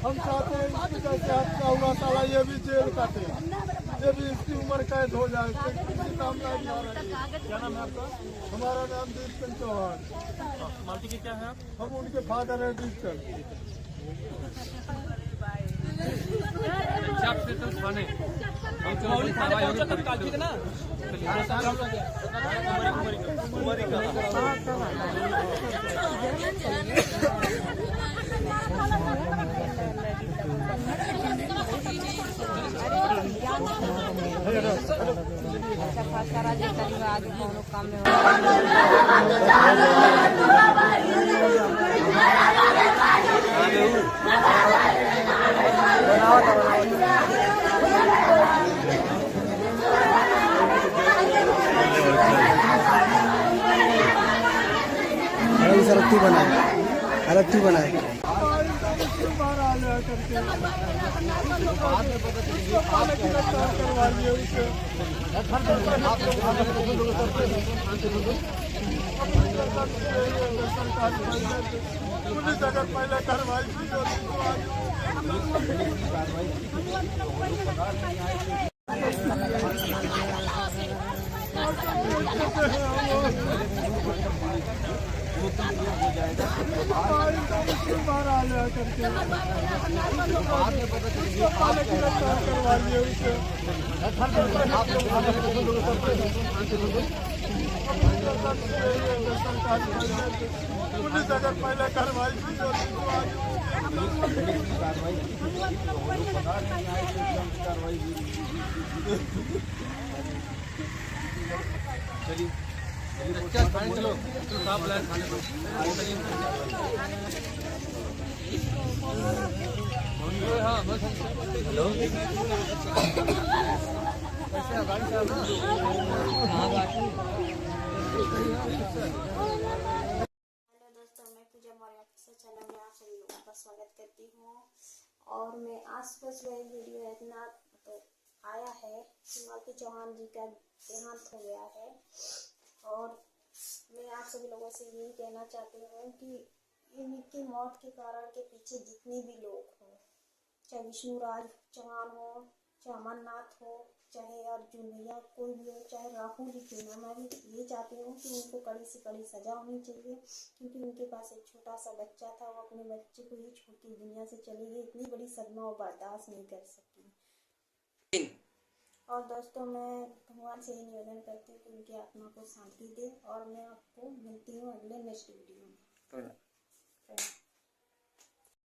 हम चाहते हैं इसकी जैसे हत्या हुआ साला ये भी जेल काटे, ये भी इसकी उम्र कैद हो जाए। क्या नाम है आपका? हमारा नाम दीपचंद चौहान। मालती के क्या है आप? हम उनके फादर हैं दीपचंद। थाने तत्काल ठीक है ना? रत्ती बनाए, रत्ती बनाए। पुलिस अगर पहले कार्रवाई की बाहर आ जाया करके गिरफ्तार करवाइए उसे। पुलिस अगर पहले कार्रवाई की चलिए चलो साफ लाइन खाने दो। हाँ बस हेलो कैसे गाड़ी से आना? हेलो दोस्तों, मैं पूजा मौर्य आपके चैनल में आप सभी लोगों का स्वागत करती हूँ। और मैं आसपास वही वीडियो इतना तो आया है कि मालती चौहान जी का देहांत हो गया है। और मैं आप सभी लोगों से यही कहना चाहती हूँ कि इनकी मौत के कारण के पीछे जितने भी लोग हों, चाहे विष्णुराज चौहान हो, चाहे अमरनाथ हो, चाहे अर्जुन भैया कोई भी हो, चाहे राहुल ही क्यों ना, मैं भी ये चाहती हूँ कि उनको कड़ी से कड़ी सजा होनी चाहिए। क्योंकि उनके पास एक छोटा सा बच्चा था, वो अपने बच्चे को ही छोड़ के दुनिया से चली गई। इतनी बड़ी सदमा वो बर्दाश्त नहीं कर सकी। और दोस्तों, मैं भगवान से ही निवेदन करती हूँ कि उनकी आत्मा को शांति दे। और मैं आपको मिलती हूँ अगले नेक्स्ट वीडियो में।